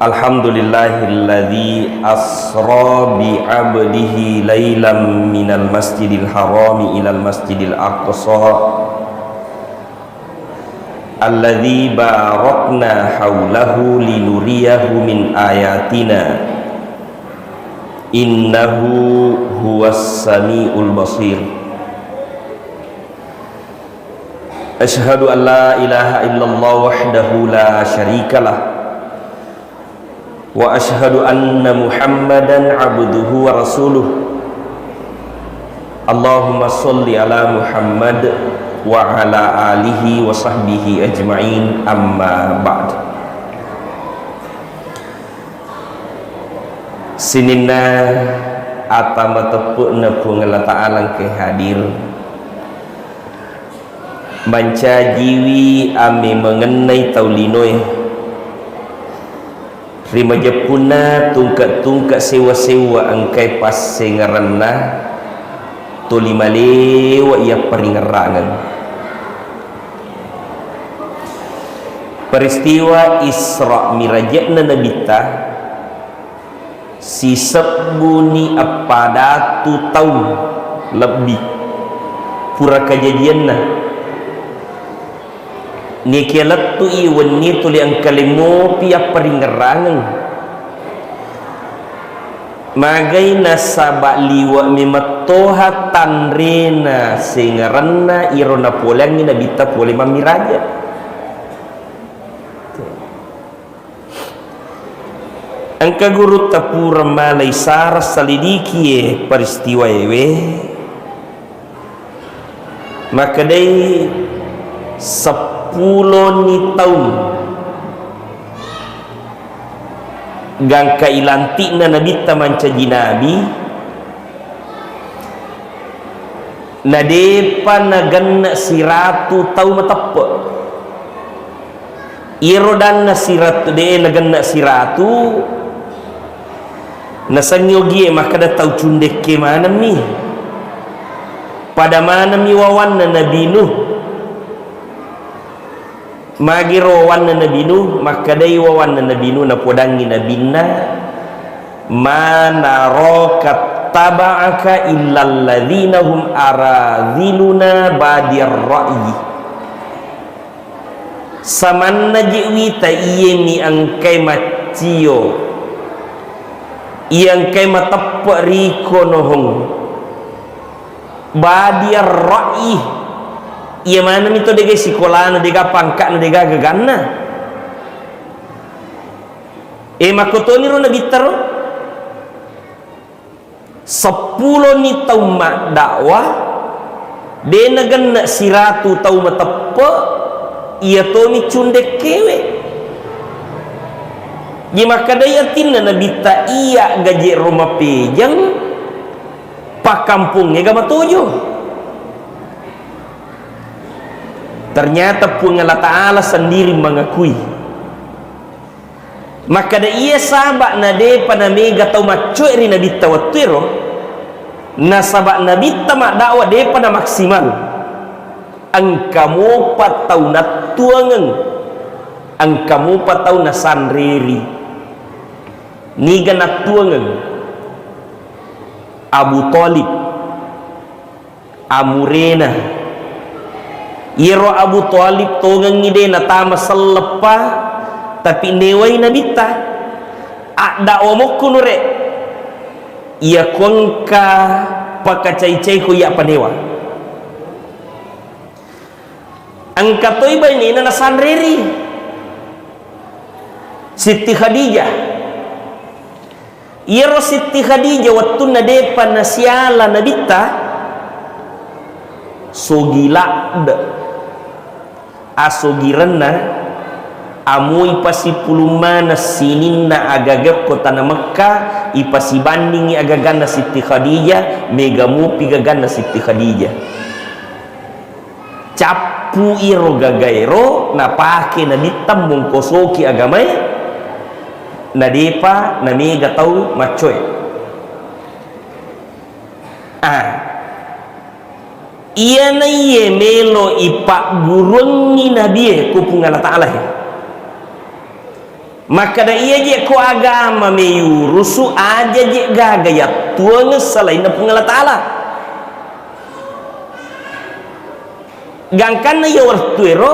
Alhamdulillahilladzi asra bi 'abdihi lailam minal masjidil harami ilal masjidil aqsa alladzi barakna haulahu linuriyahu min ayatina innahu huwas samiul basir. Asyhadu an la ilaha illallah wahdahu la syarikalah wa asyhadu anna Muhammadan abduhu wa rasuluh. Allahumma sholli ala Muhammad wa ala alihi wa sahbihi ajma'in, amma ba'd. Sinina atama tepukna pun Allah Ta'ala ke hadir manca jiwi ame mengenai taulinoi rima jepuna tungkat-tungkat sewa-sewa angkai pas sengaranna tuli malewa ia peringerangan peristiwa Isra Mirajna nabita si sebuni apadatu tahun lebih pura kejadianna ni kialat tu iwan ni tuli ang kalimo pia peringerangan magay nasaba liwa mimatoha tanrena singaranna irona pulang ni nabita puli mamiraja. Ang kaguru tapura malay saras salidiki peristiwa ewe makaday 10 ni tahun gang kailanti na nabita manca jinabi na depa naganna siratu tau matappa irodan na siratu de naganna siratu nasangyogi makada tau cundek ke mana mi pada mana mi wawan na Nabi Nuh magiro wan na Nabi Nuh makadai wawan na Nabi Nuh na podangi nabinna mana rokat taba'aka illal ladzina hum aradhiluna badir ra'yi samanna jiwita iyeni angkai macio iangkai matappa riko nohong badir ra'yi. Ia mana mito dega sekolah na dega pangkat na dega gaganna makotoni ro nabitaro 10 ni tau mak dakwah de naganna siratu tau matappa ia to mi cundek kewe di makadaya tinna nabita iya gaji rumah pejang pak kampungnya gak matuju. Ternyata pun Allah Ta'ala sendiri mengakui maka da ia sabak na de pada mega tau macuy ri nabi tawatiro na sabak nabi tamak dakwah de pada maksimal angkamu patau na tuangan angkamu patau na sanriri niga na tuangan Abu Talib Amurena iro Abu Talib tongang ide na tama selepa tapi neway nabita ada omok kunure ia kuangka pakacay-cay ko ya panewa ang katoy ba ni na nasanreri Siti Khadijah iro Siti Khadijah waktu na depa nasyala nabita sogilad asogiranna amu ipasi pulumana sininna agagap kota na Mekkah ipasi bandingi agagana Siti Khadijah megamu pigagana Siti Khadijah capu iro gagairo na pake na bitam mongkosoki agamay na depa na mega tau macoy ia na ye melo ipak gurungi nabi ku pungala ta'ala maka da ia je ku agama meyu rusu aja je gagaya tuang selain pungala ta'ala gangkan na ya wartuero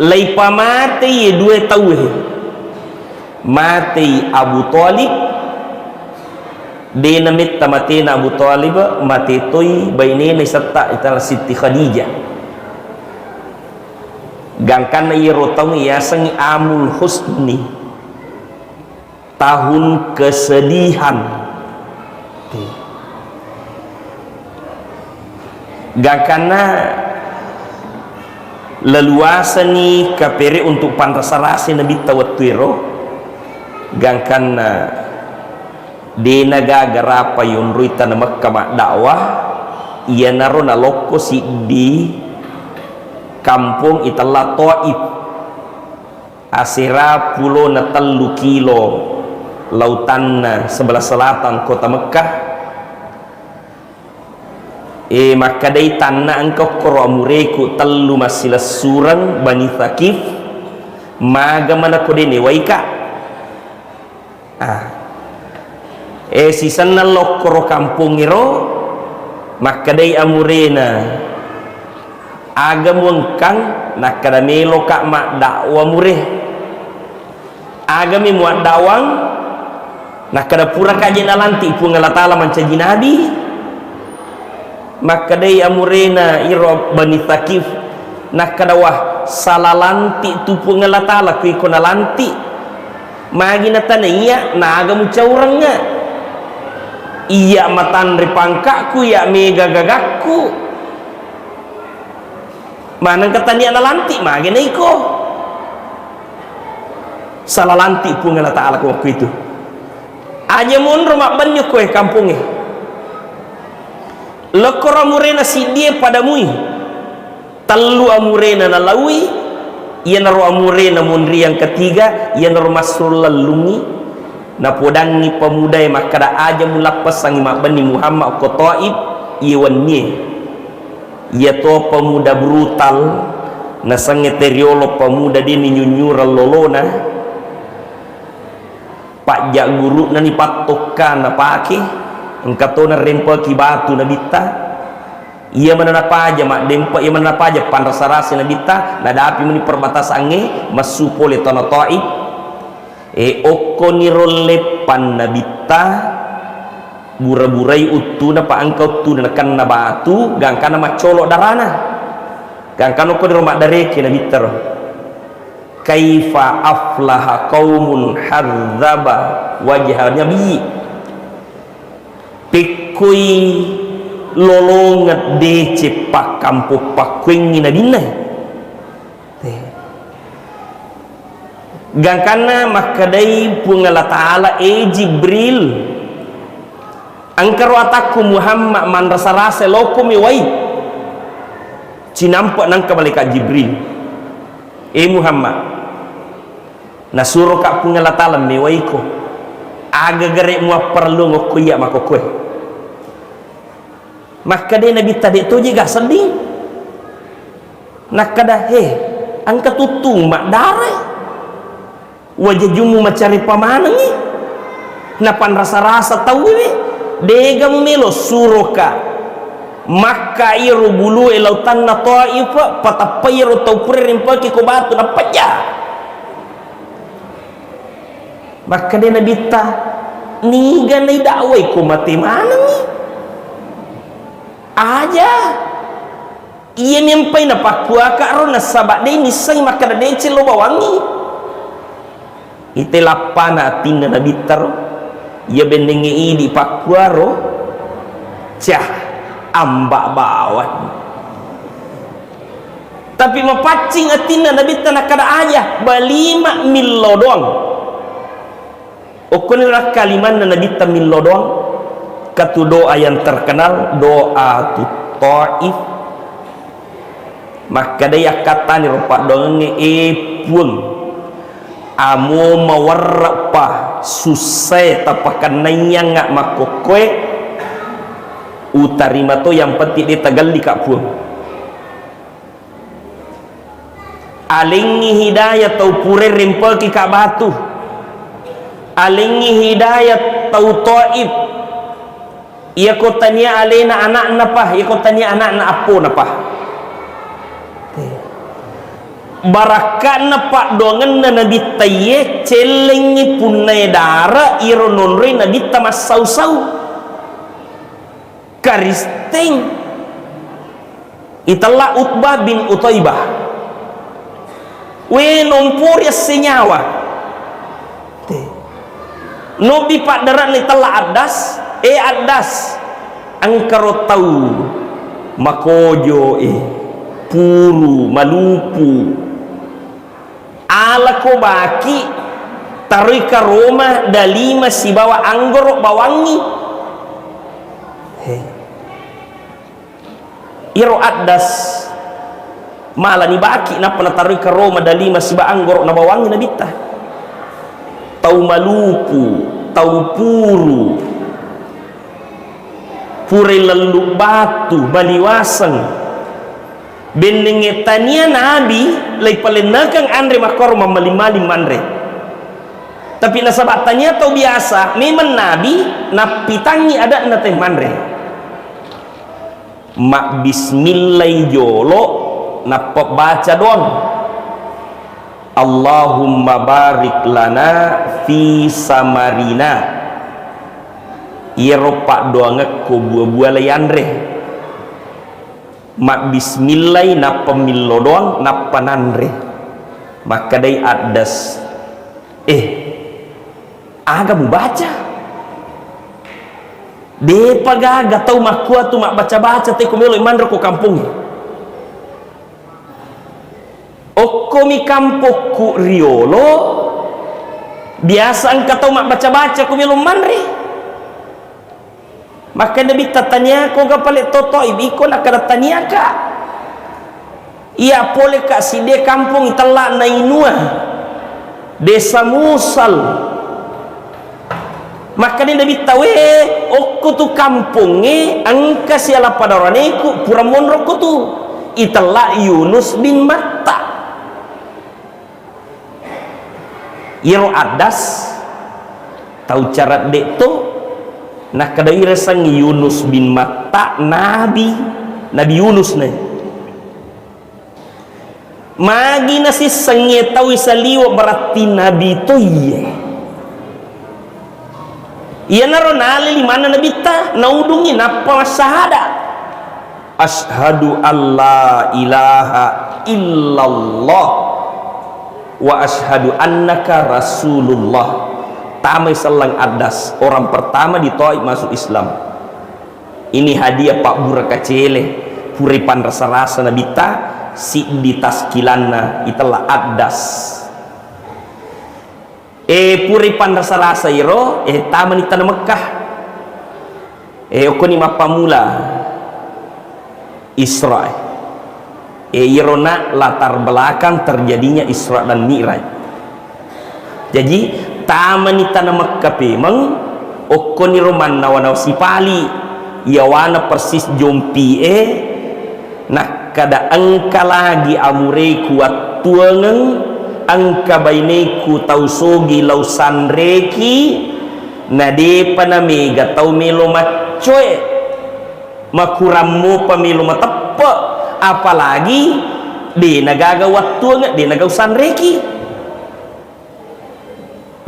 lai pamate ye dua tahu mati Abu Talib dia namit tamati na Abu Talib mati toy baini ni serta itala Siti Khadijah gangkan na iro tau ya sang amul husni tahun kesedihan gangkan na leluasa ni kapere untuk pantasarasi nabi tawatwiro gangkan na di negara apa yung ruita na Makkah dakwah iya naro na loko si di kampung itala Taif asira pulo na 3 kilo lautan na sebelah selatan kota Mekah maka day tanna angkau koro amureku telu masilas surang Bani Thaqif maga mana ko dini waika sisan na lokoro kampung iro maka day amurena aga muangkang nakadamelo ka mak dakwa mureh aga mi muat dawang nakadapura kaje nalanti pungala ta'ala mancaji nabi maka day amurena iro Bani Thaqif nakadawah salalanti tu pungala ta'ala kui kona lanti magi na tanaya na aga mucaurangnya iya matan ripangkaku ya mega gagakku mana katanya na lanti magi na iko salah lanti pungala ta'ala ko waktu itu aja mon rumah banyak kue kampungnya lekor amurena si dia pada mui telu amurena na lawi ia naru amurena munri yang ketiga ia naru masrul lalungi na podangi pemuda maka da aja mulapas sang Imam Bani Muhammad ko Taib iwannya ia to pemuda brutal na sange teriolo pemuda dini nyunyura lolona pak jak guru na ni patokan na pake engkato na rempa ki batu na bita ia mana apa aja mak dempa ia mana apa aja panrasa-rasa na bita na dapi meni perbatasange masuk oleh tanah Taib okonirole panabita bura-burai utu na paangkau tu na kan na batu gangkana macolok darana gangkana ko di rumah dareke na bitar kaifa aflaha qaumun hadzaba wajha nabi pikui lolongat dece pak kampu pakuing na dinah gangkana makadai pungala ta'ala Jibril angkaro ataku Muhammad man rasa-rasa loko miwai cinampak nang malaikat Jibril Muhammad nasuro ka pungala ta'ala miwai ko aga gare mua perlu ngokuya makokwe makadai nabi tadi tu juga sedih nakada angka tutung mak darah wajah jumu mencari pamanang ni napan rasa-rasa tahu ni dega melo suroka maka iru bulu lautan na Taif patapairu tau kurir paki ko batu na paja maka dia nabita niga na dakwai ko mati manang ni aja iya mimpai na pakua ka ro na sabak de misai maka de celo bawangi ite lapana tinda na bitar ya bendengi di pakuaro cah ambak bawan tapi mapacing atina na bitar na kada aja balima milo doang ukunira kaliman na bitar milo doang katu doa yang terkenal doa tu Taif maka daya kata ni rupa doangnya pun amo mawarapa susai tapakan nanya ngak makokwe utarima to yang penting dia tagal di kak puang alingi hidayah tau pure rempel ki kak batu alingi hidayah tau Taif ia ko tania alena anak napah ia ko tania anak na apo napah barakat napak dongan na nabi taye celengi punai dara iro nonre nabi tamas sau-sau karisteng itala Utbah bin Utaibah we nompur ya senyawa nobi pak darat ni tala adas adas angkaro tau makojo puru malupu ala ko baki taruh ke Roma dalima si bawa anggor bawangi iro adas malah ni baki napa na taruh ke Roma dalima si bawa anggor na bawangi na bita tau malupu tau puru pure leluk batu baliwasan bendenge tania nabi lay palenakang andre makor mamali-mali manre tapi nasabat tania tau biasa memang nabi napitangi ada na teh manre mak bismillah jolo napa baca doang Allahumma barik lana fi samarina iro pak doang ko buah-buah layandre mak bismillah napa millo doang napa nandre maka day adas aga mu baca de pagaga tau mak kuat tu mak baca-baca te kumelo imandro ko kampung okkomi kampokku riolo biasa angka tau mak baca-baca kumelo manre maka nabi tatanya ko ga palit toto ibiko nak kada tanya ka ia pole ka si de kampung itala na inua desa Musal maka ni nabi tawe okku tu kampung angka siala padaraneku pura monro ko tu itala Yunus bin Matta iro adas tau cara dek tu nak kada irasang Yunus bin Matta nabi Yunus na magi na si sangye tawi saliwa berarti nabi to iya naro nali limana nabi ta naudungi napa syahada asyhadu alla ilaha illallah wa asyhadu annaka rasulullah tamai selang adas orang pertama di Taif masuk Islam ini hadiah Pak Bura Kacele puripan rasa-rasa nabita si di taskilana itulah adas puripan rasa-rasa iro taman di tanah Mekah okoni mapamula Isra iro nak latar belakang terjadinya Isra dan Mi'raj jadi taman ni tanah Makkah memang okoni roman nawana si pali yawana persis jompi nak kada angka lagi amure kuat tuangang angka baineku tau sogi lausan reki nade panamega tau melo macoe makuramu pamelo matappa apalagi de nagaga wattuanga de nagausan reki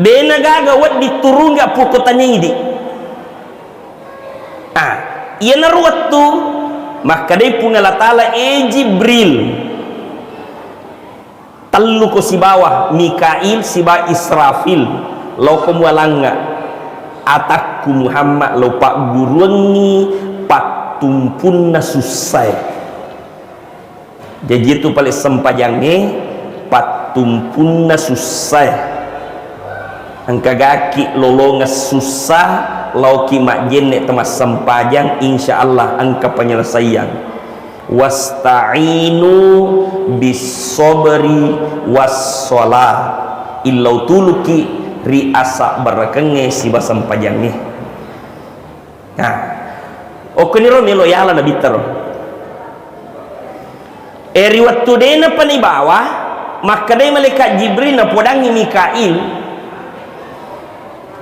de nagagawat diturun gak pukutannya ini iya naruat tu maka dia punya latala Jibril telu ko si bawah Mikail si bawah Israfil lo kemualanga atakku Muhammad lo pak guruangi patumpunna susai jadi itu paling sempajangnya patumpunna susai angka gaki lolongas susah lauki makjen nek temas sempajang insyaallah angka penyelesaian wasta'inu bisobri wassalah illau tuluki riasa berekenge si basempajang ni Okuniro melo yala na bitaro. Eri waktu dena pani bawah, maka dai malaikat Jibril na podangi Mikail.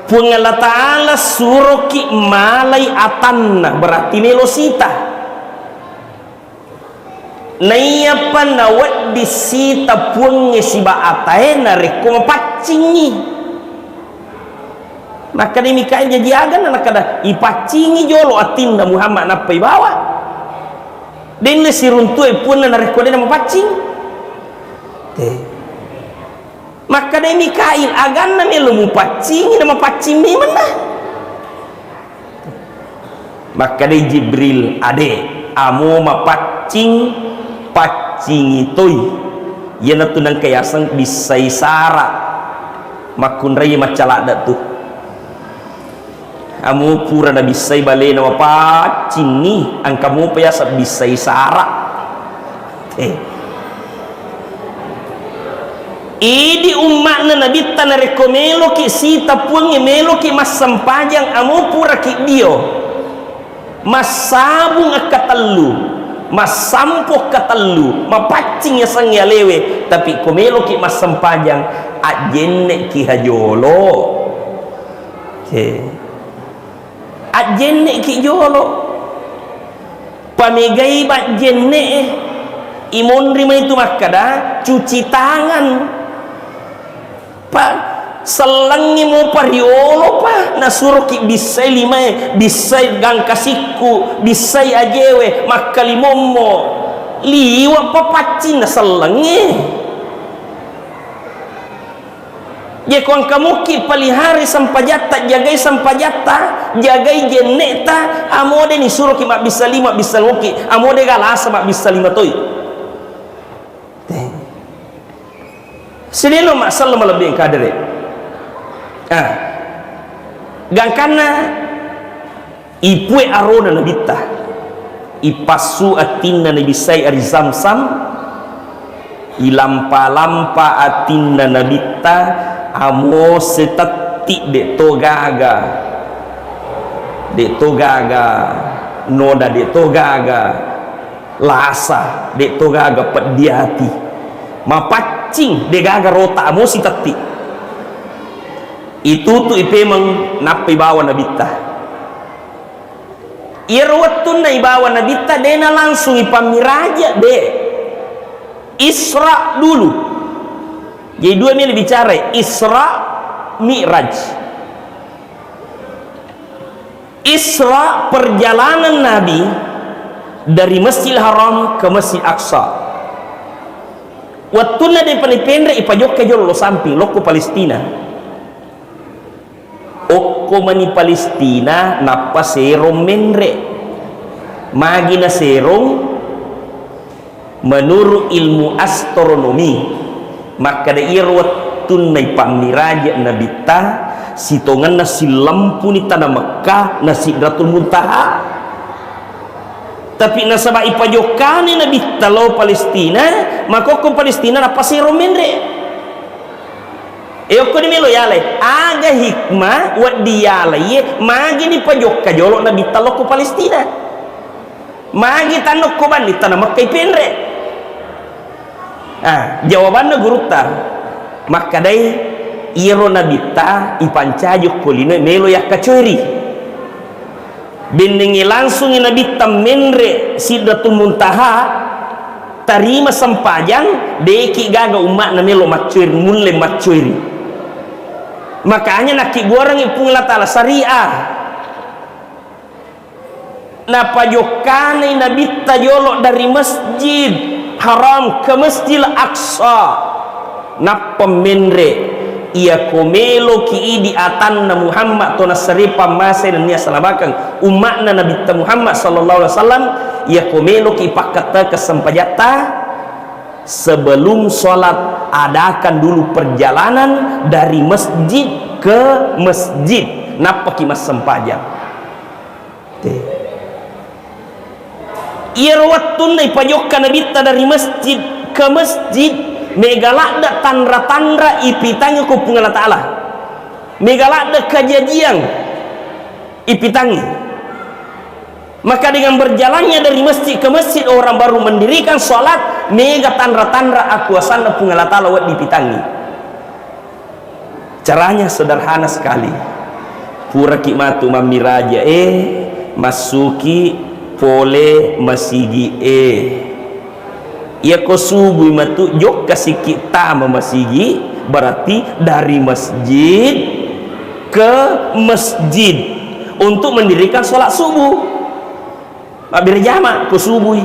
Pungala Ta'ala suruh ki malai atanna, berarti melo sita. Naiapa na wad di sita pungi siba atae na reko mapacingi. Maka ni Mikail jadi agan na nakada ipacingi jolo atinda Muhammad napai bawah. Den le siruntue pun na reko den mapacing. Maka ni Mikail agan na melo mupacingi na mapacing ni mana. Maka ni Jibril ade amo mapacing pacing itoy yana tunang kayasang bisay sara makunray macala da tu amu pura na bisay bale na mapacing ni ang kamu pa sa bisay sara idi umma na nabita na rekomelo ki sita puang melo ki masampajang amu pura ki dio masabung akatalu masampok katalu mapacing ya sang ya lewe tapi komelo ki masampajang ajenne ki hajolo ajenne ki jolo pamegay ba jenne imon rima itu makada cuci tangan pa selangi mo pariolo pa nasuruh ki bisay lima bisay gang kasiku bisay ajewe makalimomo liwa papacin na selangi ya kuang kamu ki palihari sampajata jagai sampajata jagai jeneta amode ni suruh ki mak bisa lima bisa ngoki amode galasa mak bisa lima toy sedelo mak salam lebih kadere gangkana ipue arona nabita ipasu atinna nabisay ari zamzam ilampa-lampa atinna nabita amo setati de togaga noda de togaga lasa de togaga pediati mapacing de gaga rota amo setati itu tu ipemang napi bawa nabita irwatun na ibawa nabita dena langsung ipamiraja de Isra dulu jadi dua ini bicara Isra Mi'raj. Isra perjalanan Nabi dari Masjidil Haram ke Masjid Aqsa wattuna de panipendre ipajok ke jolo samping loko Palestina Oko mani Palestina napa serong menre magi na serong menurut ilmu astronomi maka da irwat tunay pamiraja na bita sitongan na si lampu ni tanah Mekah na Sidratul Muntaha tapi nasaba ipajokani na bita lo Palestina maka ko Palestina napa serong menre ko ni melo yale aga hikmah wat diyalay magi ni pajok kajolo na bitalo ko Palestina magi tanok ko ban tanah Makkah penre jawaban na guruta maka dai iro na bita ipancajuk kulino melo yak kacuri bindingi langsung na bita menre Sidratul Muntaha tarima sampajang deki gaga umat na melo macuri mulle macuri makanya nak goreng ipung latala syariah na pajokane nabi tajolo dari Masjid Haram ke Masjid Aqsa na pemenre ia komelo ki di atanna Muhammad to nasri pamase dan nia salabakan umatna Nabi Muhammad sallallahu alaihi wasallam ia komelo ki pakata kesempajata sebelum sholat adakan dulu perjalanan dari masjid ke masjid napa ki mas sempajang irwatun na ipajokkan nabita dari masjid ke masjid megalakda tandra-tandra ipitangi ku pungan ta'ala megalakda kejadian ipitangi Maka dengan berjalannya dari masjid ke masjid, orang baru mendirikan sholat, mega tandra-tandra aku asana pungalatala wat dipitangi. Caranya sederhana sekali. Pura kimatu mamiraja masuki pole masigi ia ko subuh matu jok kasih kita memasigi, berarti dari masjid ke masjid untuk mendirikan sholat subuh. Berjamaah ke subuh.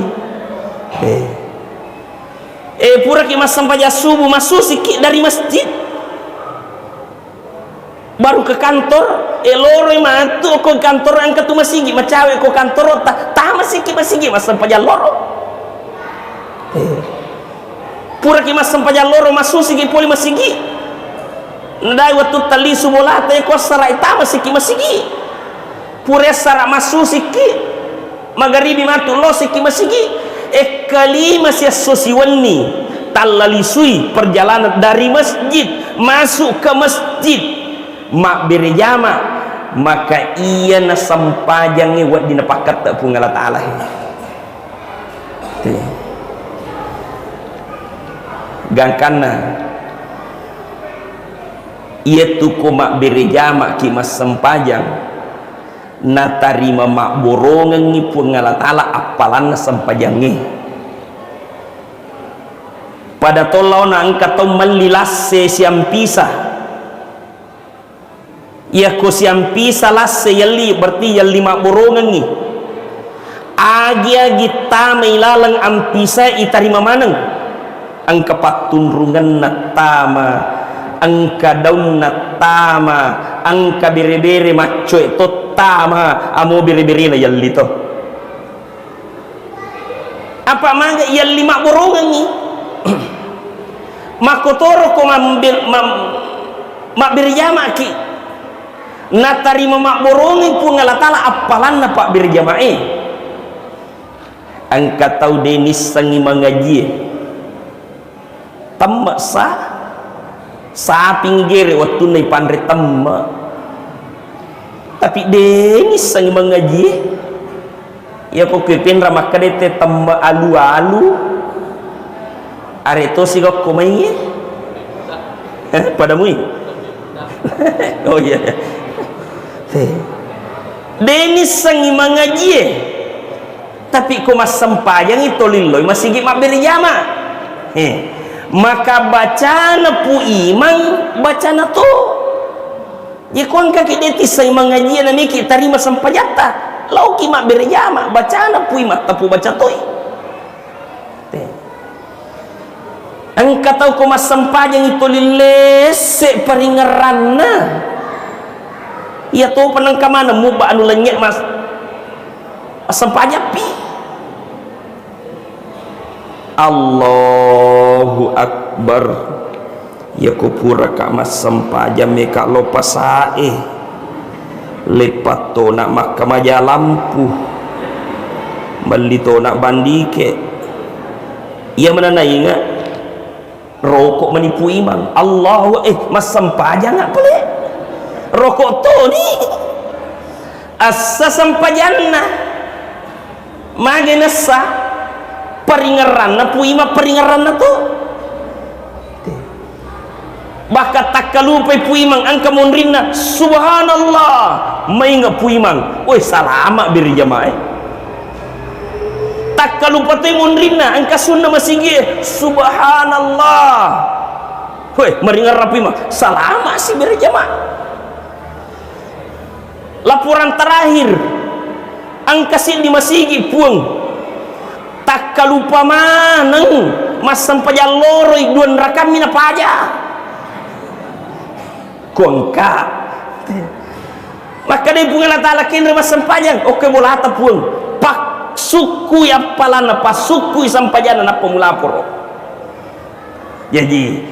Pura kimas sampai subuh masuk sikit dari masjid, baru ke kantor. Loro matu ke kantor angkat tu masigi macawe ke kantor tak masigi mas sampai loro. Pura kimas sampai loro masuk sikit poli masigi. Nadai waktu tali subuh te ko sarai ta masigi. Pura sara masuk sikit. Magharibi matu lo siki masigi kalima sia sosiwani talalisui perjalanan dari masjid masuk ke masjid mak berjama, maka ia na sampajangi wat dinapakat tak pungala ta'ala. Gangkana ia tuku mak berjama ki mas sampajang na tarima mak borongan ni pungala ta'ala apalan na sampajangi pada tolaw na ang katong manlilase siyang pisa iya ko siyang pisa lase yali berarti yali mak borongan ni agi tama ilalang ang pisa itarima manang ang kapatunrungan na tama, ang kadaun na tama, ang kabiri-biri macho ito tama, amo biri-biri na yali to. Apa mga yali makurungan ni makotoro ko mabirjama ki natarima makburungin po nga latala apalan na pak birjama ang kataw denis sangi mangaji tamma sa pinggir waktu na ipandre tamma tapi denis sangi mangaji ya ko kipin ramak kadete tamma alu-alu areto sigok kumay pada mui oh iya denis sangi mangaji tapi ko mas sempayang itu liloy masih gima berjama maka bacana pu imang bacana to ya kuang kaki detis sangi mangaji na miki tarima sempajata lau kima berjama bacana pu imang tapu baca toy ang kataw ko mas sempayang itu lilese paringaran na iya to panang kamana mo ba anu lanyek mas sampanya pi Allahu Akbar ya kupura ka mas sampaja me ka lopasae lepat to nak makamaja lampu balito nak bandike iya mana ingat rokok menipu imam Allah mas sampaja nggak boleh rokok tu ni asa sampajanna magenasa peringaran pu ima peringaran tu baka takalupai pu imang angka munrinna subhanallah mainga pu imang oi salama birjamaah takalupa tu munrinna angka sunna masigi subhanallah oi meringar rapi imang salama si birjamaah laporan terakhir angka di masigi puang tak kalupa manang mas sampaja loroi duan rakam mina paja kuangka maka dia pungan ta'ala kinra mas sampajan oke mulata puang pak suku ya palana pas suku sampajana na pemulapor jadi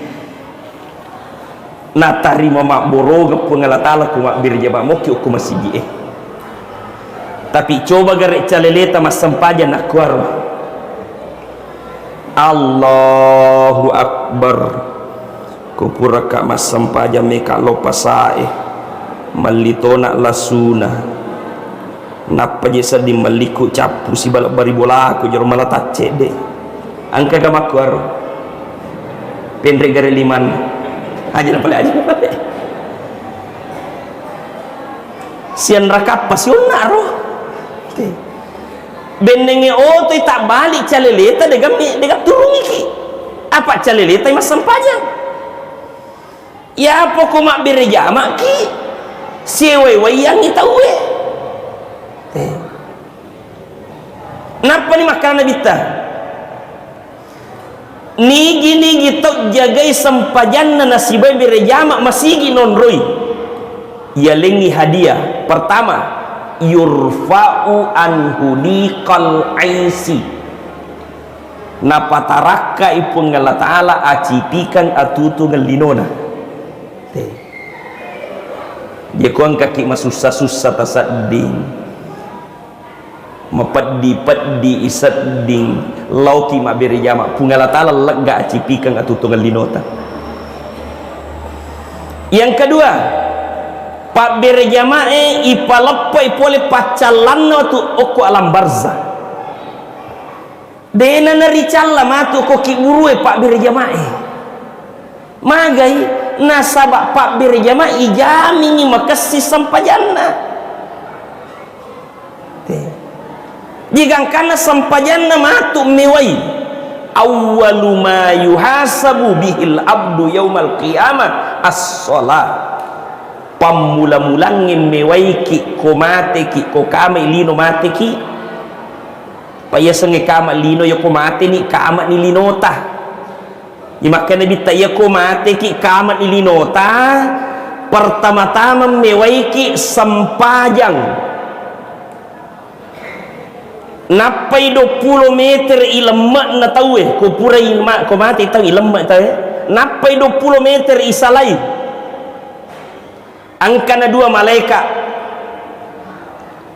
natari mama boroga pengalatala kuma birjama moki aku masih tapi coba garek caleleta mas sampajan nak keluar Allahu Akbar kupura ka mas sampajan meka lopasae malitona lasuna napa je sedih meliku capu si balak bari bola aku jero malah tace de angka gamaku aro pendek gare liman aja aja sian rakap pasionna ro benenge oh tu tak balik caleleta degam turungi ki apa caleleta mas sampajang ya apa ko mak berjama ki sewe wayang ni tahu napa ni makanan bita nigi tok jagai sampajanna nasibai berjama masigi nonroi ya lengi hadiah pertama yurfa'u anhu liqal aisi napataraka ipun ngala ta'ala acipikan atutu ngelinona dia kuang kaki masusah-susah tasadding mapadi-padi isadding lauki mabiri jama pungala ta'ala lega acipikan atutu ngelinota. Yang kedua pak berjamaah ipalapai pole pacalanno tu oku alam barzah dena naricalla matu ko ki burue pak berjamaah magai nasaba pak berjamaah ijami makasih sampajanna jigangkana sampajanna matu mewai awwalu ma yuhasabu bihil abdu yaumal qiyamah as-shalah pamula-mulangin mewaiki ko mate ki ko kama ilino mate ki paya sange kama lino yo ko mate ni kama ni linota imakana bitaya ko mate ki kama ni linota pertama-tama mewaiki sampajang napai 20 meter ilemak na tahu ko pura ilma ko mate tahu ilemak tahu napai 20 meter isalai angkana dua malaikat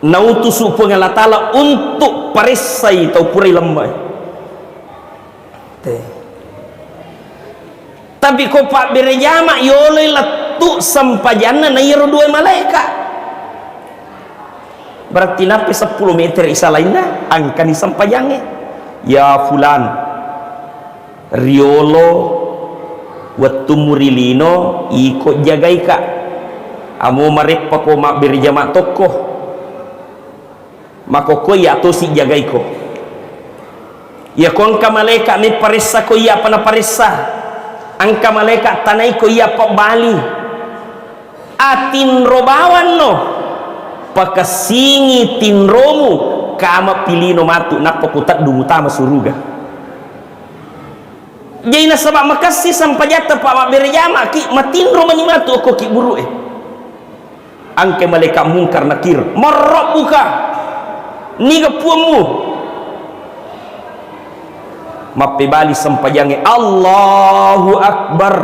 nautusu pengala ta'ala untuk parisai tau purai lembai tapi ko pak berjama yolai letuk sampajana na yero dua malaikat berarti napi 10 meter isa lainnya angkani sampajangnya ya fulan riolo wattu murilino ikut jagai kak amu marip pa ko mak berjama tokoh mako ko ya to si jagai ko ya ko angka malaikat ni parissa ko ya pana parissa angka malaikat tanai ko ya pa bali atin robawan no pakasingi tinromu kama pilino matu napa ko tak dumutama suruga jadi nasabak makasih sampajata pa mak berjama ki matinro manimatu ko ki buru angke malaikat mungkar nakir marabbuka niga puamu mape bali sampajange Allahu Akbar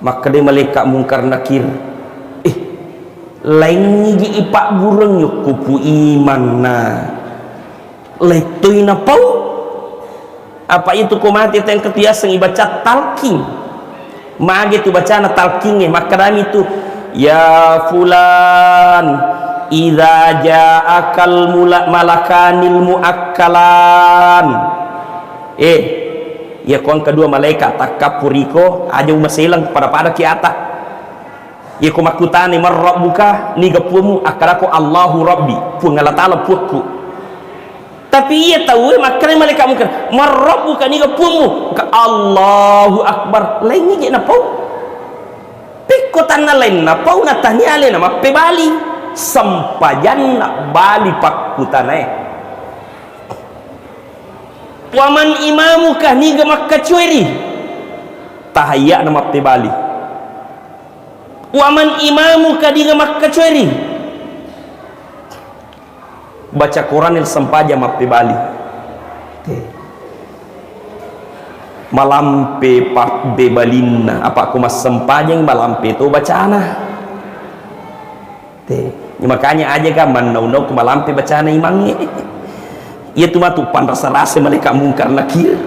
maka dia malaikat mungkar nakir lain gi ipak bureng yuk kupu iman na letoi na pau apa itu ko mati yang ketiasa ibaca talqin mage tu bacana talqinge maka dami tu ya fulan idza ja'akal malakanil muakkalan ya kuang kedua malaikat takapuriko aja umaselang pada kiata ya kumakutani marrabbuka ni gapumu akarako Allahu Rabbi pungala ta'ala puku tapi ia tahu makanya malaikat mungkin marrabbuka ni gapumu ka Allahu Akbar lain ni na pau pikotan na lain na pau na tanya le na mape bali sampajan na bali pakutanai waman imamuka ni ga makkacueri tahayya na mape bali waman imamuka di ga makkacueri baca Quran il sampaja mape bali malampe pak bebalinna apa aku mas sempajeng malampe tu bacana makanya aja kan manau-nau ke malampe bacana imangnya ia tu matu panrasa-rasa mereka mungkar nakir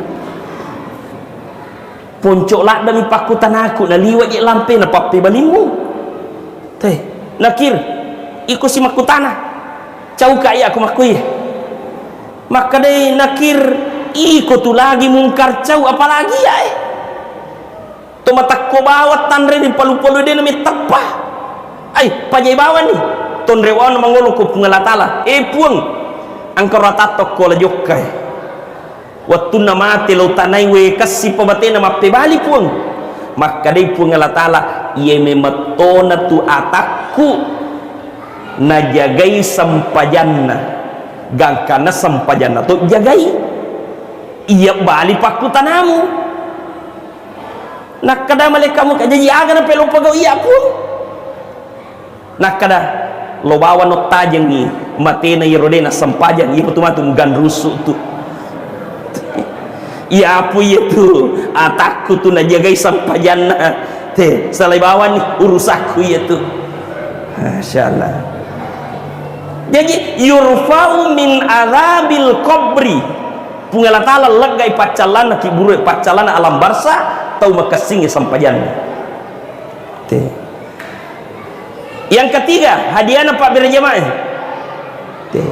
poncok lak demi pakutan aku na liwat je lampe na pape balimu nakir ikut si makutana cau kaya aku makui maka dai nakir iko tu lagi mungkar cau apalagi ya to matak ko bawat tanre di palu-palu dia nami tapah ay pajai bawan ni ton rewan mangolo ko pungalatala puang angkor ratatok ko la jokkay wattu namate lo tanai we kasi pabate na mappe bali puang maka dai pungalatala ia memetona tu atakku najagai sampajanna gangkana sampajanna tu jagai iya bali paku tanamu nak kada malekamu kajaji aga na pelo pagaw iya pun nak kada lo bawa no tajang ni mate na yerodena sampajan iya betul-betul gan rusuk tu iya apa itu atakku tu najagai sampajanna teh salai bawa ni urusaku iya tu masyaallah. Jadi yurfa'u min azabil qabri pungalatala lagai pacalana kiburu pacalana alam barsa tau makasingi sampajan teh. Yang ketiga hadiahna Pak berjamaah teh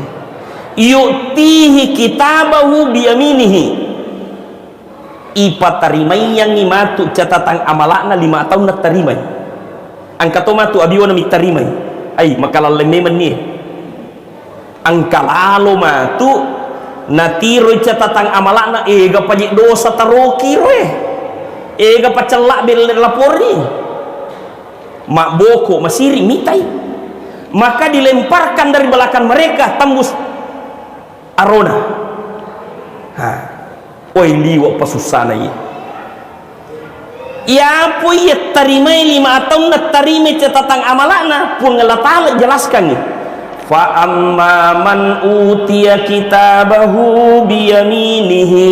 yu'tihi kitabahu biyaminihi ipatarimai yang ngimatu catatan amalakna 5 tahun nak tarimai angkatoma tu abiwana mitarimai ay makalalemmeman ni angkalalo matu natiro catatan amalakna ega pajik dosa taroki roe ega pacelak bil lapori mak boko masiri mitai maka dilemparkan dari belakang mereka tembus arona oi liwa pasusana ya pu ya tarimai 5 tahun nak tarimai catatan amalakna pun ngelatala jelaskan ni fa amma man utiya kitabahu biyaminihi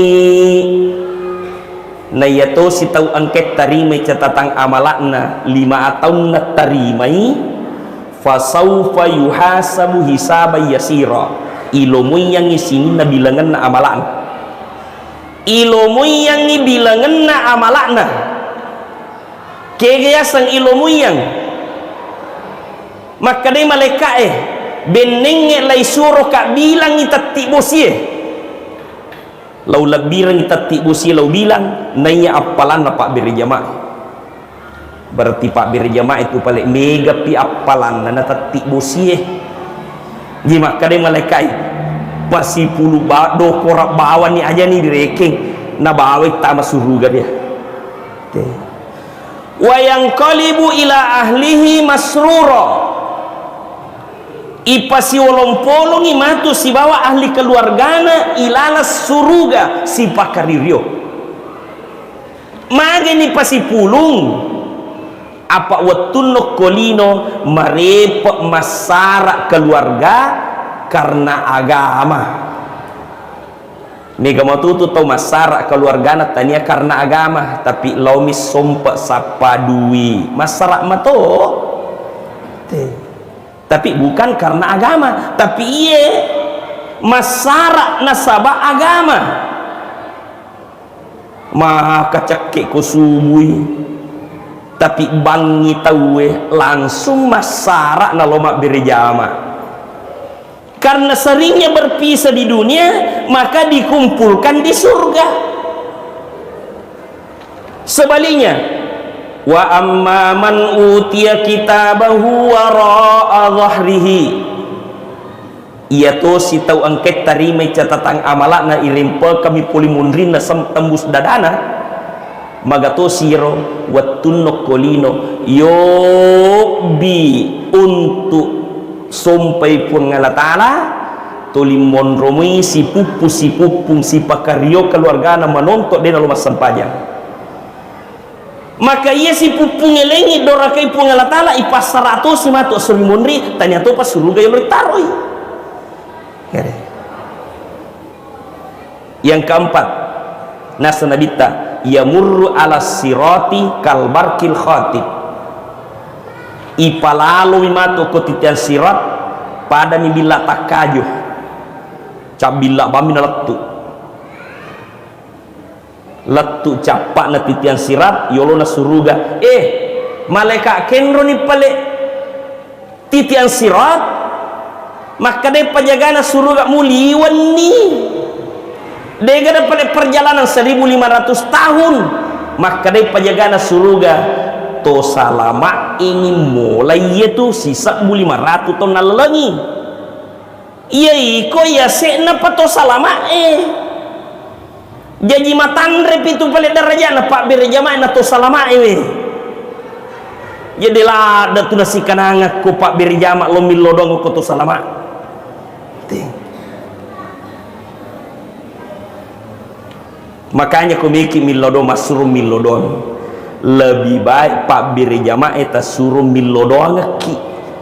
na yato si tau angket tarimai catatan amalakna 5 tahun nak tarimai fa saufa yuhasabu hisaban yasira ilmu yang isini na bilangan na amalakna ilmu yang bilangan na amalakna kegiasan ilmu yang maka dia malaikat beneng lai suruh kak bilang itati bosie lau labirang itati bosie lau bilang nanya apalan Pak berjamaah berarti Pak berjamaah itu paling mega pi apalan na tati bosie di maka dia malaikat pasti puluh do korak bawan ni aja ni direkeng na bawek tama suruga dia wa yanqalibu ila ahlihi masrura ipasi wolompolong imatu si bawa ahli keluargana ilala suruga si pakaririo magani pasi pulung apa watunno kolino marepot masara keluarga karena agama mega matutu tau masara keluargana tania karena agama tapi laumis sompa sapa duwi masara mato tapi bukan karena agama tapi iye masara nasabah agama maka cekik kusubui tapi bangi tawe langsung masara na lomak berjama karena seringnya berpisah di dunia maka dikumpulkan di surga. Sebaliknya wa amma man utiya kitabahu wara'a dhahrihi ia to si tau angket tarimai catatan amalakna irimpa kami pulimunrin na tembus dadana magato siro wattunno kolino yobi untuk sompai pun ngalatala tolimon romui si pupung si pakario keluarga na menontok dia lalu sampajang maka ia si pupung elengi dorakai pun ngalatala ipas 100 si matuk surimonri tanya to pas suruga yang bertaroi yang keempat nasa nabita yamurru ala sirati kalbarkil khatib ipalalu mimatu kotitian sirat pada ni bila takajuh cabila bami na letu capak na titian sirat yolo na suruga malaikat kenro ni pale titian sirat maka dia penjagana surga muliwan ni dia gada pada perjalanan 1500 tahun, maka dia penjagana surga to salama ini mulai itu sisa 1500 tahun lagi iya iko ya sekna pato salama jadi matandre pitu paling darajana pak birjama na to salama jadilah ada tu nasi kananga ku pak birjama lo milodong ko to salama makanya ku miki milodong masur milodong lebih baik pak birjama eta suruh milodong ki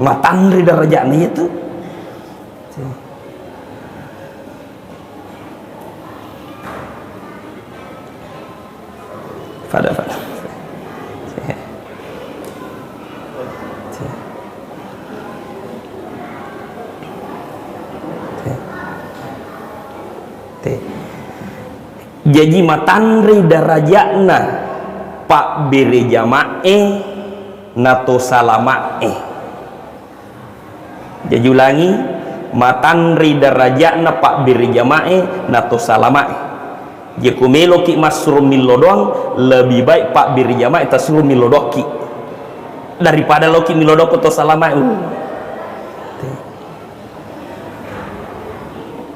matandre darajana itu pada jadi matandri darajatna pak biri jamae nato salamae jadi ulangi matandri darajatna pak biri jamae nato salamae jika meloki masur milodong lebih baik pak biri jamaah itu suruh milodoki daripada loki milodok atau salama.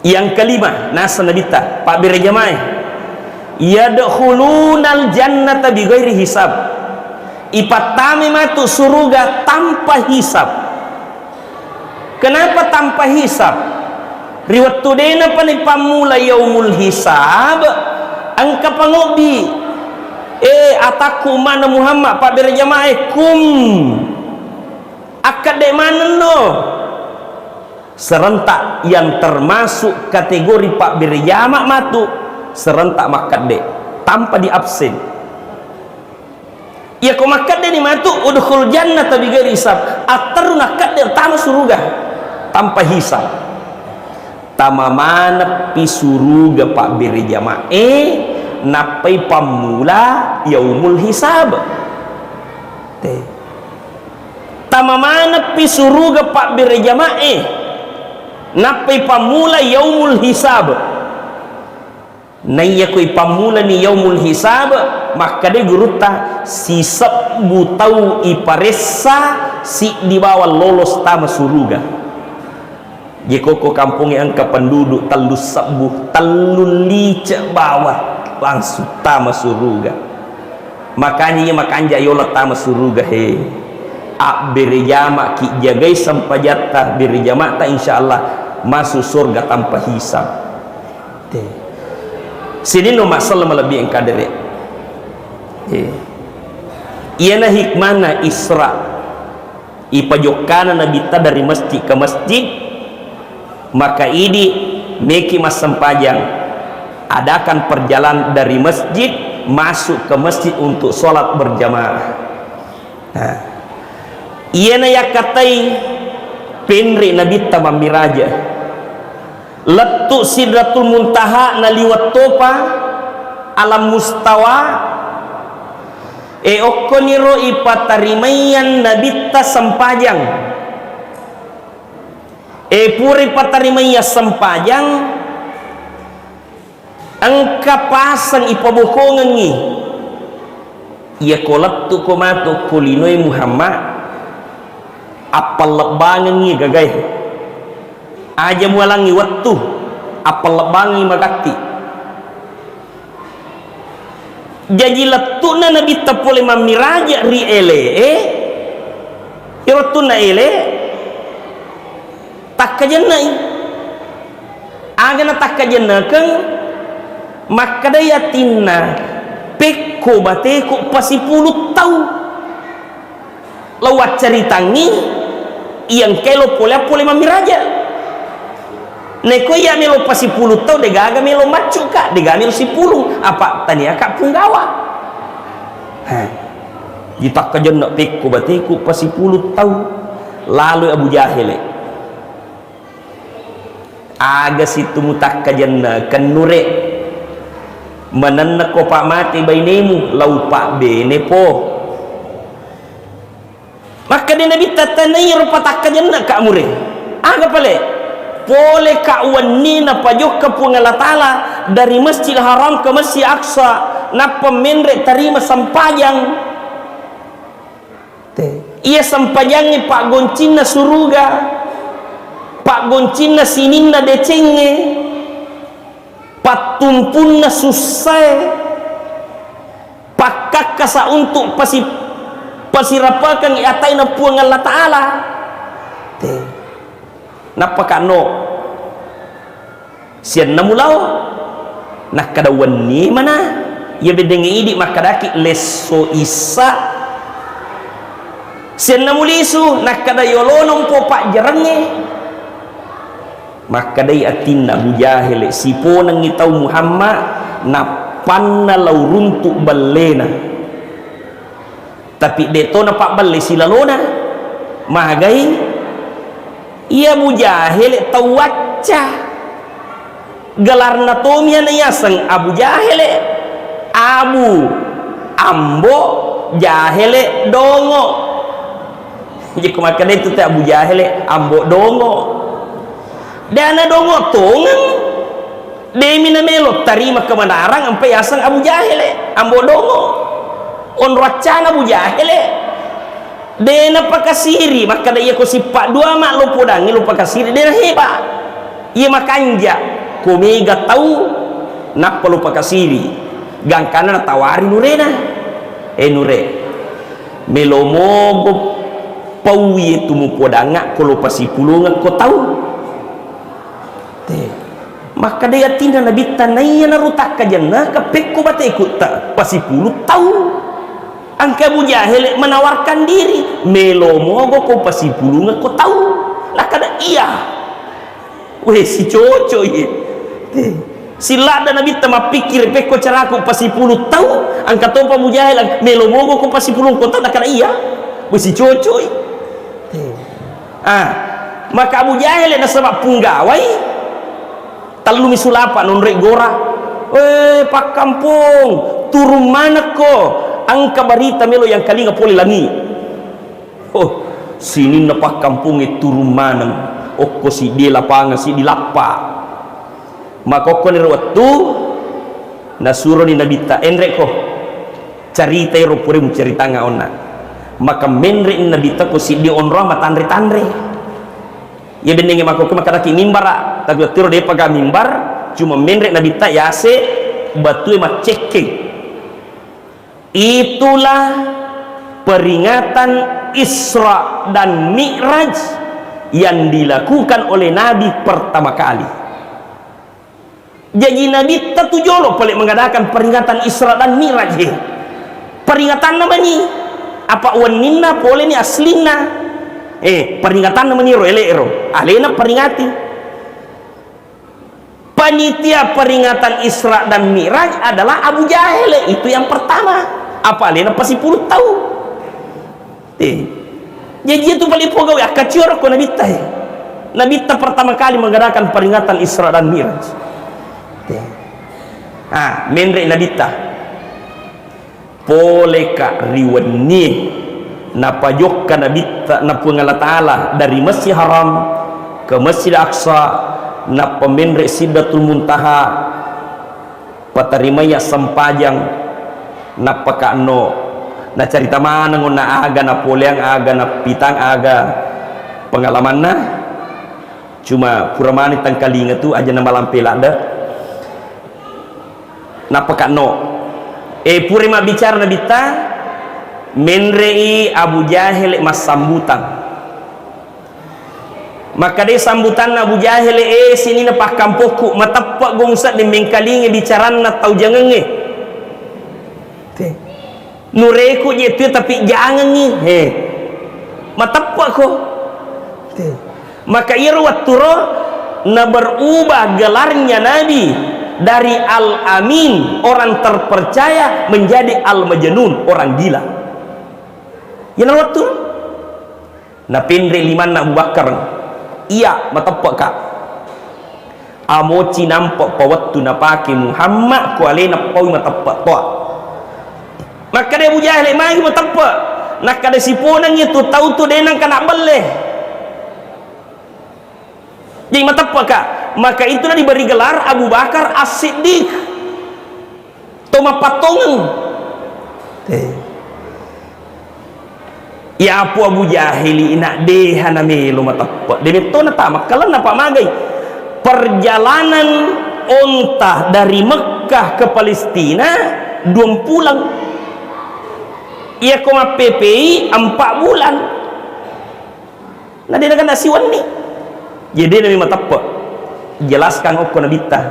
Yang kelima nasa nabita pak biri jamaah yadkhulunal jannata bighairi hisab ipatami matu surga tanpa hisab. Kenapa tanpa hisab? Riwayat tudena panipamula yaumul hisab angka pangobi ataku mana Muhammad pak berjamaah kum akade mana no serentak yang termasuk kategori pak berjamaah matu serentak makade tanpa di absen ya kau makade ni matu udkhul jannata bighairi hisab ataruna kade tamu surga tanpa hisab tamamana pisuruga pak berjamaah napai pamula yaumul hisab tamamana pisuruga pak berjamaah napai pamula yaumul hisab naya koi pamula ni yaumul hisab maka de guruta sisap butau iparessa si dibawa lolos tama suruga jika ko kampung yang ke penduduk telu sabuh telu lica bawah langsung tama suruga makanya makanja yola tama suruga he ak berjama ki jagai sampajata berjama ta insyaallah masuk surga tanpa hisab sini no masalah lebih engkadere iana hikmana Isra ipajokana nabi ta dari masjid ke masjid maka ini meki mas sempajang adakan perjalanan dari masjid masuk ke masjid untuk sholat berjamaah. Nah, ia naya katai penri nabi tamam miraja letu sidratul muntaha naliwat topa alam mustawa okoniro ipatarimayan nabi ta sempajang puri patarimaya sempajang angka pasang ipabukongan ni ia kolat tu komatu kulinoi Muhammad apal lebangan ni gagai aja mualangi waktu apal lebangi magati jadi letuna nabi tapole mamiraja ri ele irotuna ele tak kajenai agana tak kajenakan maka daya tinna peko bateku pasi puluh tahu lewat ceritangi yang kelo pole mamiraja neko ya melo pasi puluh tahu degaga melo macu kak degaga melo si puluh apa tania kak punggawa ditak kajenak peko bateku pasi puluh tahu lalu Abu Jahil aga situ mutak kajenna kenure menenna ko pak mati bainemu lau pak bene po maka dia nabi tatanai rupa tak kajenna kak mure aga pale boleh ka'wan ni na pajok ke Allah Ta'ala dari Masjid Haram ke Masjid Aqsa na pemenrek terima sampajang ia sampajangnya Pak Goncin na suruga, Pak Goncin na sinin na decenge, Pak tumpun na susai, Pak kakasa untuk pasirapakan iatai na puang Allah Ta'ala napakano sian namulau nak kadawan ni mana ia bedengi idi makadaki leso isa sian namulisu nak kadayolonong po pak jerenge makadai atin Abu Jahil sipo nang ngitaw Muhammad na panna law runtuk balena tapi deto na pak balle silalona mahagai ia Abu Jahil tawaca gelar natomia na yasang Abu Jahil Abu Ambo Jahil dongo jadi kemakan itu teh Abu Jahil Ambo dongo dana dongo tongang demi na melo tarima kemenarang sampai yasang Abu Jahil Ambo dongo on racana Abu Jahil dena pakasiri maka dia ko sipak dua mak lo podang lo pakasiri dena hebat ia makanja ko mega tahu nak lo pakasiri gangkana tawari nurena nure melomogo pawi itu mu podanga ko lo pasipulungan ko tahu maka dia tinda nabi tanaya narutak kajanna kapekko bate ikut ta pasipulu tahu angka Abu Jahil menawarkan diri melomogo ko pasipulungan ko tahu lah kada iya weh si coco ye sila dan nabi tama pikir peko caraku pasipulu tahu angka topa Abu Jahil melomogo ko pasipulungan ko tahu lah kada iya weh si coco ye maka Abu Jahil na sebab punggawai talu misulapa nonrek gora pak kampung turun mana ko angka barita melo yang kali ngapoli lani sini napak kampung itu rumanang ko si di lapangan si di lapa maka ko ni waktu nasuro ni nabita enrek ko cerita ro pure mu cerita ngaona maka menre ni nabita ko si di onro matandre tandre ya benenge maka ko makadaki mimbar tapi tiro de paga mimbar cuma menre nabita yase batu maceke. Itulah peringatan Isra dan Mi'raj yang dilakukan oleh Nabi pertama kali. Jadi Nabi tatujolo boleh mengadakan peringatan Isra dan Mi'raj. Peringatan namanya apa wanina boleh ni aslina. Peringatan namanya ro elero. Alena peringati. Panitia peringatan Isra dan Mi'raj adalah Abu Jahil, itu yang pertama. Apa alena pasti puluh tahu jadi itu paling pokok akacior ko Nabi ta pertama kali mengadakan peringatan Isra dan Mi'raj menre Nabi ta poleka riwani na pajokkan Nabi ta na Allah Ta'ala dari Masjid Haram ke Masjid Aqsa na pemenre Sidratul Muntaha patarimaya sampajang napakano na cerita mana ngona aga na poleang aga na pitang aga pengalaman na cuma puramani tangkalinga tu aja nama lampela ada napakano purima bicara na bita menrei Abu Jahil mas sambutan maka dia sambutan Abu Jahil sini na pakampoku matapak gongsa di mengkalingi bicaran na tau jangan nureku itu tapi jangan ni matapak ko maka irwat turo na berubah gelarnya Nabi dari Al-Amin orang terpercaya menjadi Al-Majnun orang gila ya nawat turo na pindri liman na Abu Bakar iya matapak ka amoci nampak pawattu na pake Muhammad ko alena pawi matapak toa maka dia Abu Jahil mari matapak nak kada siponang itu tahu tu denang kana belle Jadi matapaka, maka itulah diberi gelar Abu Bakar As-Siddiq. Toma patongan. Ya apu Abu Jahili ina deha na melo matappa. Demi to na tamak kalan na pamagay. Perjalanan onta dari Mekah ke Palestina 2 pulang. Ia koma PPI 4 bulan. Nah dia kan nasiwan ni. Jadi nabi matappa. Jelaskan okko nabita.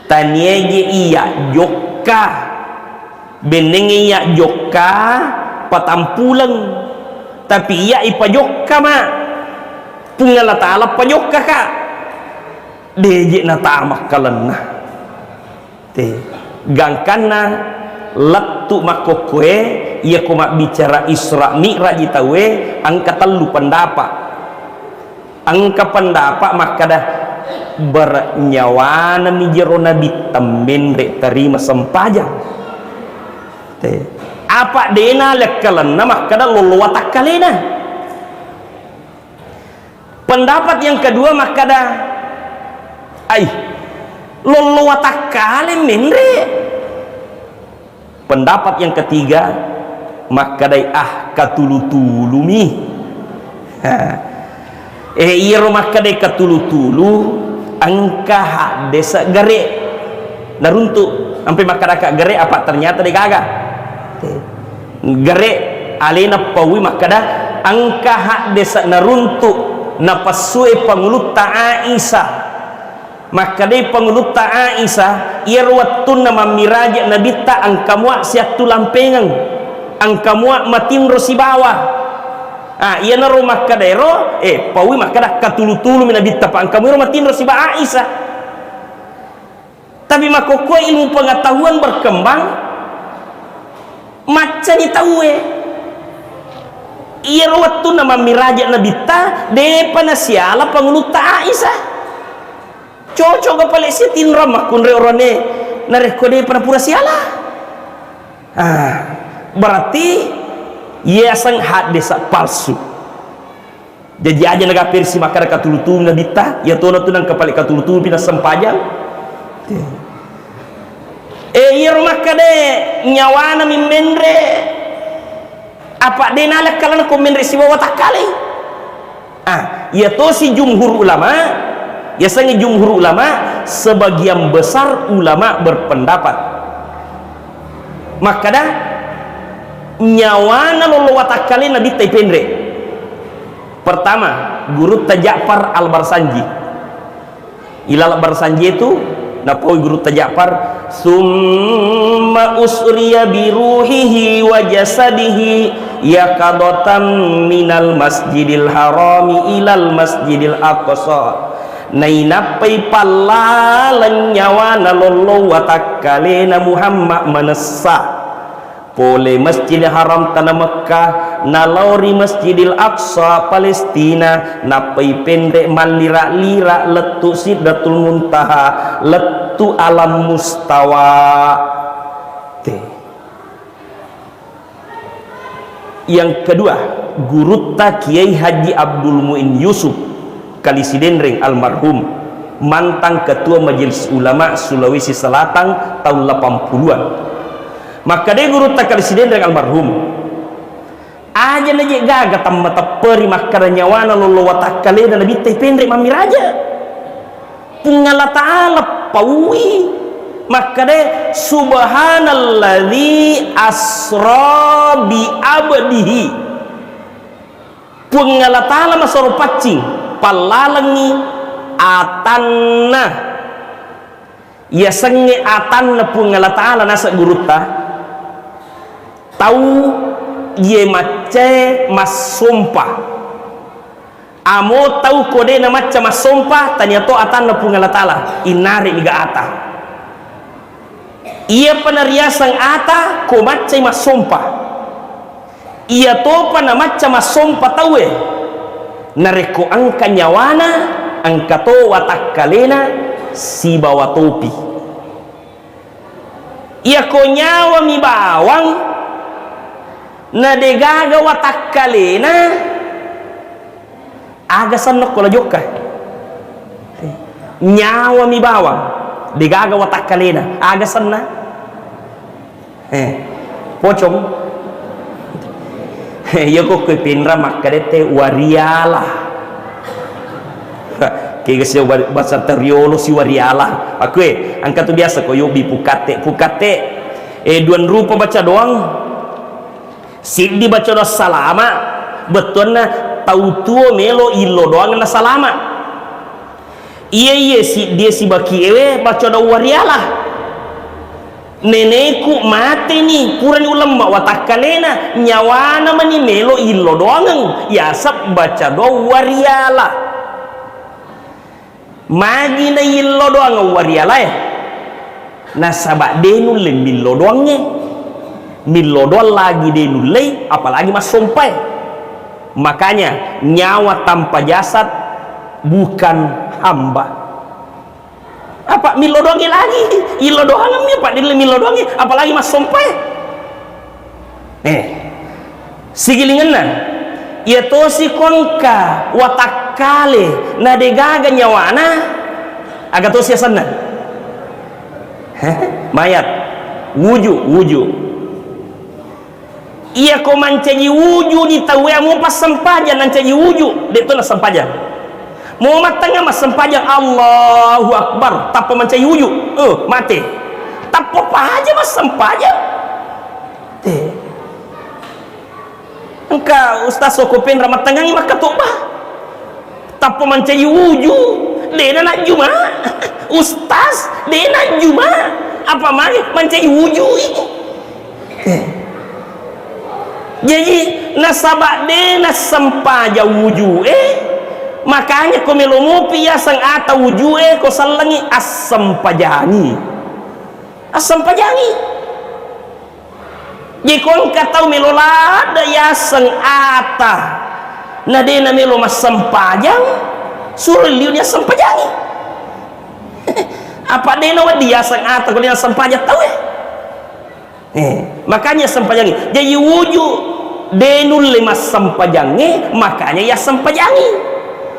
Taniege iya jokka. Benenge iya jokka patampulang. Tapi iya ipajokka ma. Pungala ta'ala pajokka ka. Deje na tamak kalan na. Gangkana lattu makokwe ia koma bicara Isra Mi'raj itawe angka telu pendapat. Angka pendapat maka dah bernyawa nami jero nabi tamben rek terima sempajang. Apa dena lekalan nama kada lolo watak kalena. Pendapat yang kedua maka dah lolo watak kale menre. Pendapat yang ketiga maka dah katulu-tulumi. Iya maka dah katulu-tulu angka desa gare naruntuk sampai maka dah gare apa ternyata dia kagak. Gare alena pawi maka dah angka desa naruntuk napasue pangulut Aisyah. Maka dai pangulut Aisyah ia ruwatun nama miraja nabita angkamua siatu lampengang angkamua matin rosi bawah. Ia naro maka daero pawi maka dah katulu-tulu minabita pa angkamu matin rosi ba Aisyah. Tapi makoko ilmu pengetahuan berkembang macam ni tahu ia ruwatun nama miraja nabita de panasiala pangulut Aisyah. Cocok kepala sitin ramah kunre orane narekode pada pura siala. Berarti ia sang hadis palsu. Jadi aja naga persi makar katulutu nabita ya tono tunang kepala katulutu pina sempajang. Iya rumah kade nyawana mimendre. Apa denalak kalan ko menre si bawa takali. Ya to si jumhur ulama. Biasanya jumhur ulama, sebagian besar ulama berpendapat maka dah nyawana lolo watakali nabi taipendre. Pertama guru Ja'far al-Barsanji. Ilal Barsanji itu napoi guru Ja'far summa usriya biruhihi wa jasadihi yaqadatan minal masjidil harami ilal masjidil aqsa. Nainapai palalan nyawa na lolo watakale na Muhammad manasa pole Masjid Haram tanah Mekah nalauri Masjidil Aqsa Palestina napai pendek malira-lira letu Sidratul Muntaha letu alam mustawa. Yang kedua guru Kiai Haji Abdul Muin Yusuf Kalisidendring almarhum mantan ketua Majelis Ulama Sulawesi Selatan tahun 80-an. Maka dia guru Kalisidendring almarhum aja naje gaga tamata peri makara nyawana lolo watakale dan lebih teh pendek mami raja pungala ta'ala pawi. Maka dia subhanalladzi asra bi abdihi pungala ta'ala masoro pacing palalangi atanna ya senge atanna pungala ta'ala nasa guruta tahu ye mace masompa amo tahu kode na mace masompa tanya to atanna pungala ta'ala inari liga ata ia panariasang ata ko mace masompa ia to pana mace masompa tahu nareko angka nyawana angka to watakkalena si bawa topi iya ko nyawa mi bawang na degaga watakkalena aga sanok ko lajokka nyawa mi bawang digaga watak kalena aga sana pocong ya kok pinra makadete wariala kaya kasi bahasa teriolo si wariala aku angkat tu biasa ko yobi pukate duan rupa baca doang sidi baca doang salama betul na tau tuo melo ilo doang na salama iya dia si baki ewe baca doang wariala nenekku mati nih puran ulam watakalena nyawana mani melo ilo doang yasap baca doang wariala magi na ilo doang wariala nasabak denul le milo doangnya milo doang lagi denul le apalagi mas sompai makanya nyawa tanpa jasad bukan hamba apa milo doangnya lagi ilo doangnya pak denul milo doangnya apalagi mas sompai sigilingan na ia tosi konka watakale na degaga nyawana agak tosi asana mayat wuju iya ko mancaji wuju di tawe mo pas sempajan nancaji wuju de to na sempajan mo matanga mas sempajan Allahu Akbar tapa mancaji wuju mati tapa apa aja mas sempajan engka ustaz sokopen ramat tangangi maka toba tapa mancaji wuju dena nak juma ustaz dena juma apa mari mencari wujud jadi nasabak dena sempaja wujud makanya ko melomopi ya sang ata wujud ko salangi asam pajangi jadi kon katau melolada ya sang ata na dena melo mas sempajang suruh liunya sempajangi apa dena dia sang ata ko dia sempajang tahu makanya sempajangi jadi wujud denul lima sempajangi makanya ya sempajangi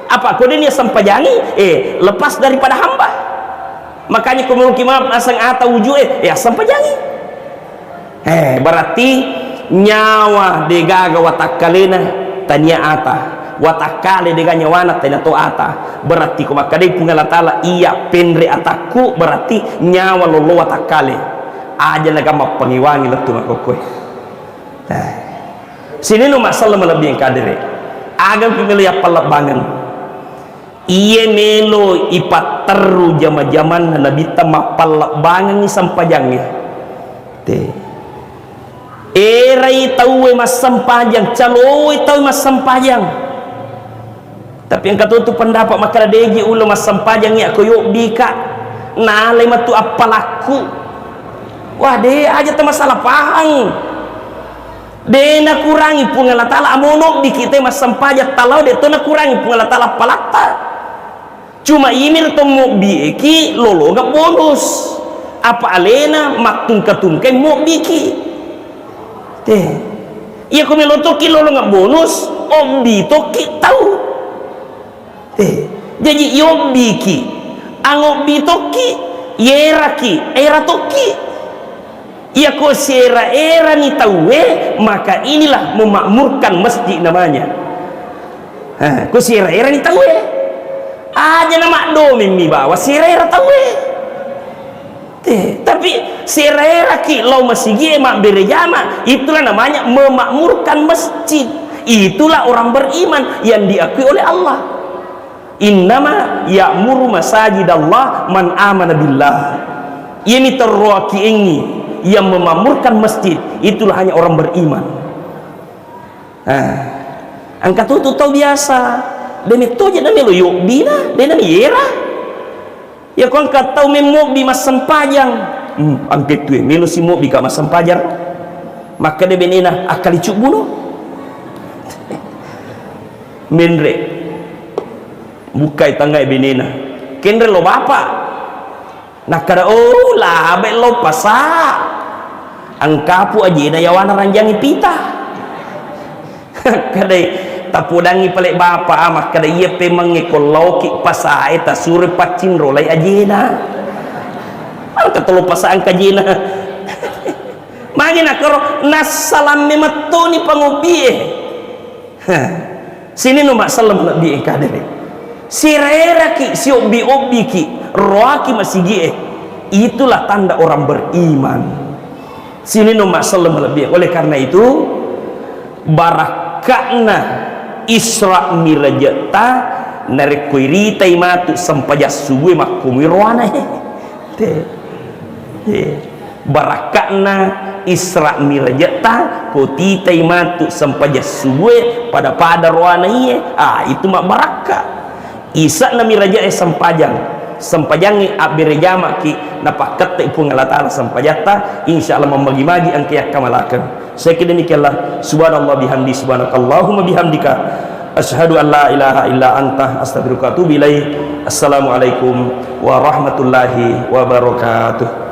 apa ko dia sempajangi lepas daripada hamba makanya ko menukimah sang ata wujud ya sempajangi berarti nyawa degaga watakalena tanya ata watakale dengan nyawana tanya to ata berarti ko makadai pungala tala iya penre ataku berarti nyawa lolo watakale aja nagama pengiwangi letu makokoy sini no masalah melebih kadere agam pemilih ya palabangan iye melo ipateru jama-jaman nabita mapalabangan ni sampajangnya erai tahu mas sampajang caloi tahu mas sampajang tapi yang kata tu pendapat maka degi ulo mas sampajang ya koyo bika nalai matu apalaku wah de aja tu masalah pahang de na kurangi pungala tala amonok di kita mas sampajang talau de tu na kurangi pungala tala palata cuma imir temu bieki lolo gak bonus apa alena maktung katungkai mau biki iya ko melotoki lolo gak bonus obi toki tahu jadi yobiki angobi toki yeraki era toki iya ko sera era ni tahu maka inilah memakmurkan masjid namanya ko sera era ni tahu aja nama domin mi bawa sera era tahu tapi sera era ki lau masigi mak berjama itulah namanya memakmurkan masjid itulah orang beriman yang diakui oleh Allah innama ya'muru masajidallah man amana billah ini terwaki ini yang memakmurkan masjid itulah hanya orang beriman angkat itu tahu biasa demi toja demi lo yuk bina demi yera ya kau angkat tahu memok di mas sempajang angkat tu melo si mok di mas sempajang maka de benena akali cuk bunuh menre bukai tanggai benena kendre lo bapak nak kada lah abek lo pasa angkapu aja na yawana ranjangi pita kadai tapudangi palek bapa amak kada iya pe mangekol ki pasae ta sure pacin rolai ajena ang katolo pasaan kajena mangina karo nasalam mematoni pangobie sini no masalam na bi kadere sirera ki si obi ki roaki masigie itulah tanda orang beriman sini no masalam lebih oleh karena itu barakakna Isra Mirajata narekoirita imatu sampajas suwe makumirwana barakakna Isra Mirajata potita imatu sampajas suwe pada roana iye itu mak baraka isa na miraja sampajangi abirejama ki napakat ipung Allah Ta'ala sampajata insyaallah membagi-bagi angkiyak kamalakan saya kira demikianlah subhanallah bihamdi subhanakallahumma bihamdika asyhadu an la ilaha illa anta astaghfiruka wa atubu ilaik assalamualaikum warahmatullahi wabarakatuh.